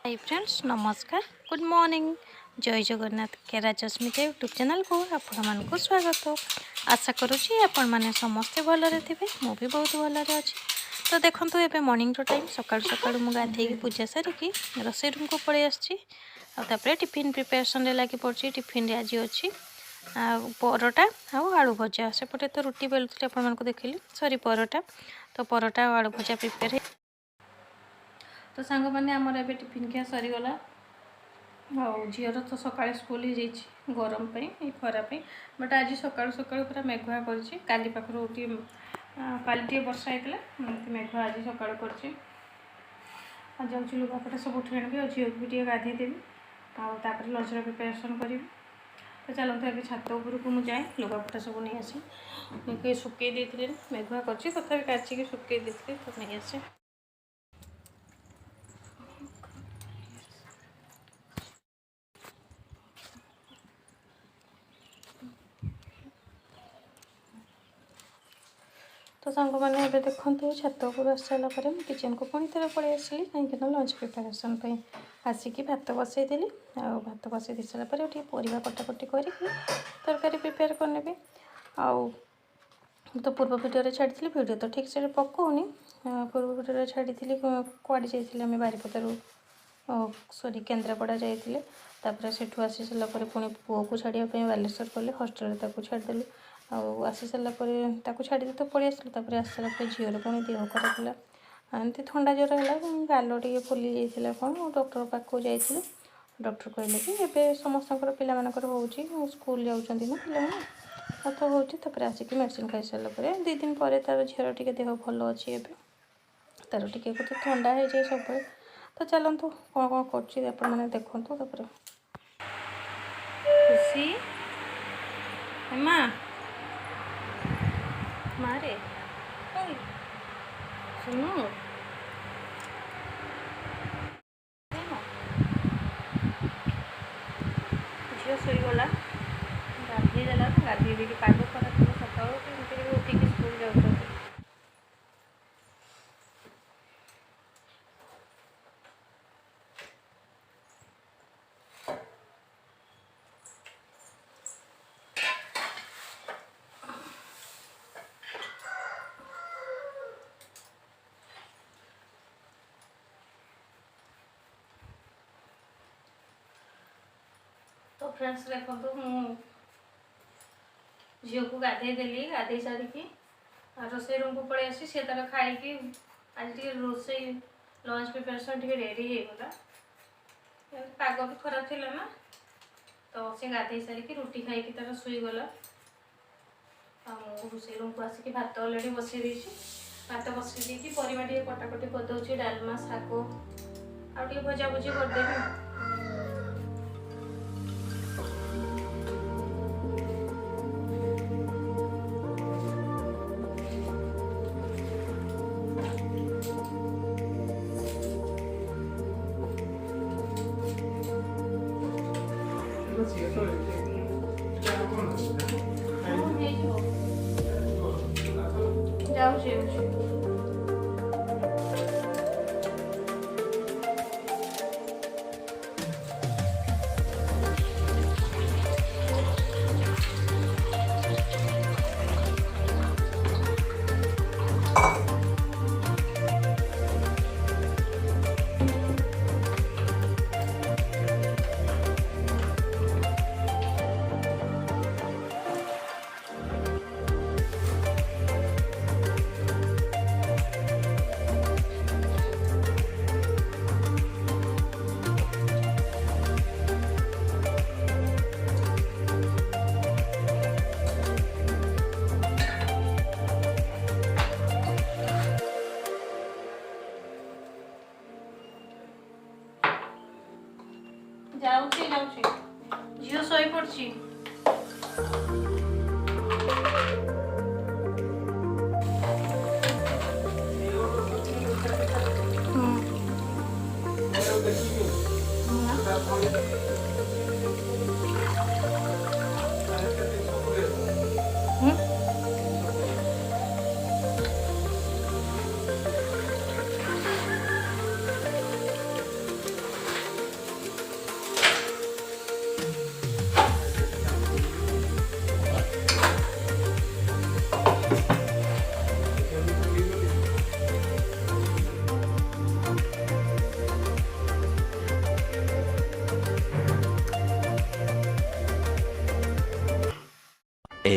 Hi friends नमस्कार good morning जय जगन्नाथ केरा जस्मिता यूट्यूब चैनल को आपण को स्वागत। आशा करुँची आपण मैंने समस्ते भलरे थे मु भी बहुत भलरे अच्छी। तो देखो ये मॉर्निंग टाइम सकाल सकाल मुझे गाधे पूजा सारिकी रोषे रूम को पड़े आसपर टिफिन प्रिपेरेसन लगी पड़ी। टिफिन आज अच्छी परोटा आलू भजा सेपटे तो रुटी बेलुली आपण देखिली सॉरी परोटा तो परोटा आलू भजा प्रिपेयर तो सांग मैंने आमर ए टिफिन खिया सरीगला झीर तो सकाଳେ स्कूल ही जाइए गरम खरापाई बट आज सकाल सकाल पूरा मेघुआ कर पाखर काली वर्षा होता मेघुआ आज सकाल कर जाऊँगी लुगापटा सब उठी आनी और झील को भी गाधे देवी आपर लंचर प्रिपेरेसन करी। तो चलते आगे छात उपरक मुझे जाए लुगापटा सब नहीं आसी सुकई देते मेघुआ कर तथा काचिकी सुकई देते तो नहीं आसे। तो सांग मैंने ये देखो छात उपर आस सारापर मुझे किचन को पुणी थे पलि आसली कहीं लंच प्रिपेरेसन आसिकी भात बसईदेली भात बसई दे सारापर परिवा कटाकटी कर तरकारी प्रिपेयर करने आउ तो पूर्व भिडियो छाड़ी भिडियो तो ठीक से पकाऊनी पूर्व भिडियो छाड़ी कड़े जाइए बारिपदारू सॉरी केन्द्रापड़ा जाइए सेठू आसी सारापर पुणी पुओ को छाड़ापी बालेश्वर कले हस्टेल छाड़देलु आसी सारापर छाड़ी तो पलि आसलू आस सारापर झील पुणी देह खराब है एमती थंडा ज्वर है गाल टे फुली जाइए कौन डॉक्टर पाखक जाइए डॉक्टर कहले कि एबे समस्त पिलामानकर होउची स्कूल जाउछंती ना पिलामाने तो होउची आसिक मेडिसिन खाई सारापर 2 दिन पर तार झील टे देह भल अच्छी एबे तार टे तो ठंडा हो जाए सब। तो चलतु कौन कौन कर देखु खुशी माँ मारे सुनो झील शोगला गाधे देला गाधे दे पाग खराब सका उठिक स्कूल जाऊँ। तो फ्रेंड्स देखो झील को गाधे देली गाधे सारिकी रोषे रूम को पड़े आसी सी तार खाई आज रोषे लंच प्रिपेरेसन डेरी होगला पाग भी खराब थी ना तो सी गाधे सारिकी रुटी खाई तार शुईगला रोषे रूम को आसिक भात अलरेडी बसई दी भात बसई दी परिवा कटाकटी करदे डालमा शाग आगे भजा भुजी करदेवी। जाऊँ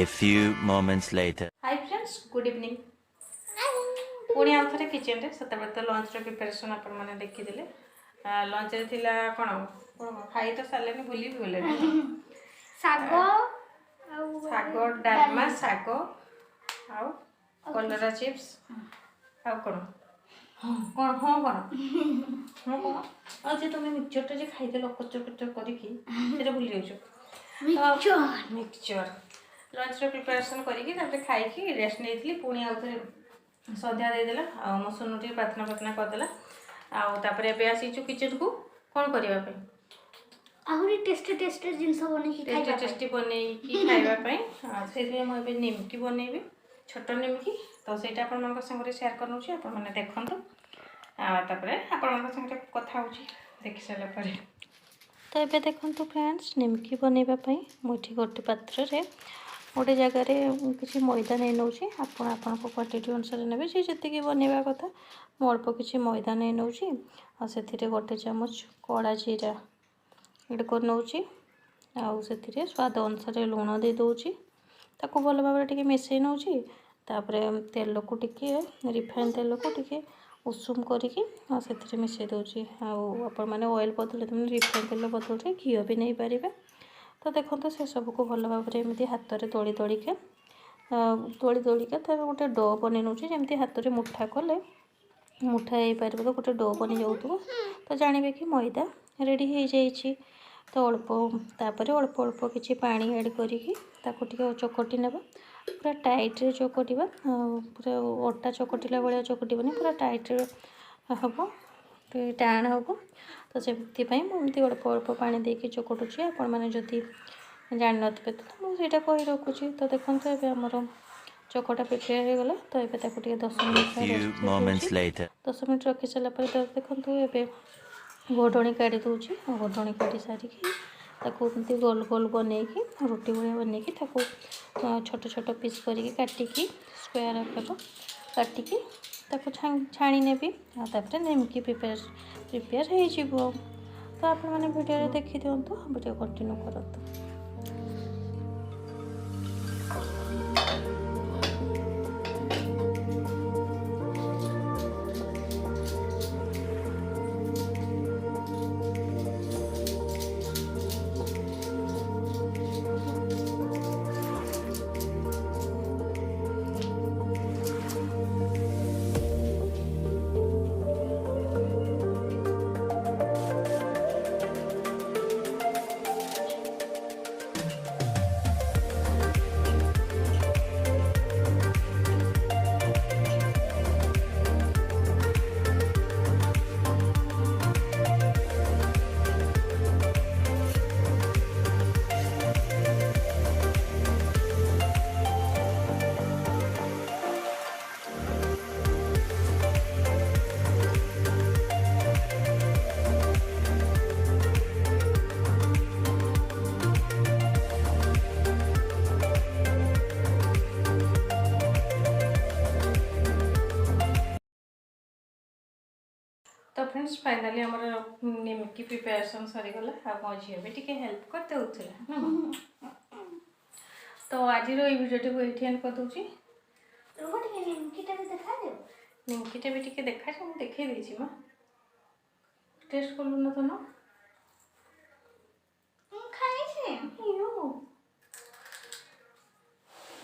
A few moments later. Hi friends, good evening. पुणी आउ थे किचन रे से तो लंच प्रिपेरेसन आपण मैंने देखीदे। लंच रे थिला कोन खाई तो सारे भूली भी गले साग साग डालमा साग आउ कलरा चिप्स आउ कोन कोन हाँ कोन हाँ कोन आ जे तुम मिक्सचर जे खाइदेल कचर कचर करके से भूली जाऊँ मिक्सचर लंच प्रिपेरेसन करके खाई रेस्ट नहीं पुणी आउ थे सन्ध्या देदेला आ मो सुनु टी प्रार्थना प्रार्थना करदेला आउे एबे आसीचु किचन को कौन करने आहुरी टेस्टी टेस्टी जिनस बनेकी टेस्टी टेस्टी बनईकी खाइबापी से मुझे निमकी बनैबी छोट निमकी तो सहीटा आपण संगे सेयार कर आपण मैंने देखूँ तापर आपण संगे कथा हो देखी सारा तो ये देखूँ फ्रेंड्स निमकी बनवाई मुझे गोटे पात्र रे गोटे जगार किसी मैदा नहीं नौ आपण क्वांटिटी अनुसार ने जी बनवा कथा मु अल्प किसी मैदा नहीं नौ से गोटे चामच कड़ा जीरा ये कर नौ से स्वाद अनुसार लुण दे दूँगी ताको भल भाव टे मिसई नौ तेल को टिके रिफाइन तेल को टिके उषुम करके से मिसई दूँगी आपण मैंने ऑयल बदले तुम रिफाइन तेल बदलते घी भी नहीं पारे। तो देखो से सबको भल भाव एमती हाथ में दड़ी दड़िके तार गोटे डो बन नौ जमी हाथ में मुठा कले मुठा हो पार तो गोटे डो बनी जाऊँ तो जानवे कि मैदा रेडी हो जाइए। तो अल्प अल्प किसी पानी ऐड करके चकटी ना पूरा टाइट रे चकटिबा पूरा अटा चकटिला भाया चकटिबनी पूरा टाइट हम टाण हम तो से मुझे अल्प अल्प पानी देके चकटुची आपण मैंने जदि जान ना तो मुझे कही रखुची। तो देखो ये आमर चकटा प्रिपेयर हो गला तो ये 10 मिनट 10 मिनट रखी सारा देखो ये घोटणी काढ़ी दूची घोटणी काढ़ी सारिकी गोल गोल बनईकी रोटी भाया बनईकी छोट छोट पीस करके काटिकी स्क्वायर आकार काटिकी छाणी नेबी तापर निमकी प्रिपेयर हो। तो आप मैंने वीडियो देखी दिंतु वीडियो कंटिन्यू करतु। तो फ्रेंड्स फाइनली आमर निमकी प्रिपेरेसन सरीगला आ झी भी टी हेल्प कर देउथिला। तो आज भिडियोटी को ये एंड कर दूची निमकीटा भी टी देखा मुझे देखे देची माँ टेस्ट कलु न तो ना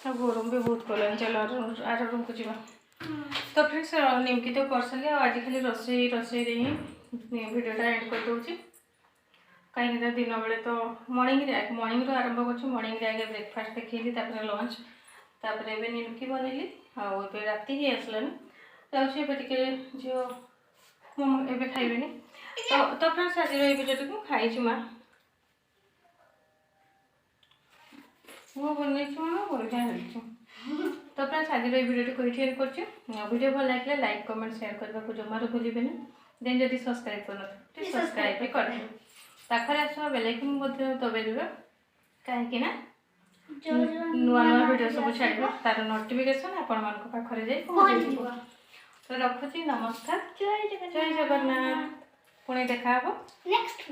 गरम भी बहुत कल चलो आर रूम को जा। तो फ्रेंड्स निमकी तो कर सारे आज खाली रोसई ही भिडियोटा एंड कर दूची कहीं दिन बेले तो मॉर्निंग आरंभ कर आगे ब्रेकफास्ट देखी लंच तापर ए निमकी बनैली आए राति ही आसलानी जाऊँगे झील एवं खाइबे। तो फ्रेंड्स आज भिडियो को खाई माँ वो बनई माँ बढ़िया हेल्थी। तो फ्रेंड्स आज भिडियो को ये कर वीडियो भल लगे लाइक कमेंट शेयर करने को जमार भूलें देन जब सब्सक्राइब कर सब्सक्राइब भी कर पाखे आसवा बेलाइकन दबाइदेवे कहीं नुआ नुआ वीडियो सब छाड़ तार नोटिफिकेशन आपण मान पाखे जाए पहुँच। तो रखुची नमस्कार जय जगन्नाथ पुणी देखा नेक्स्ट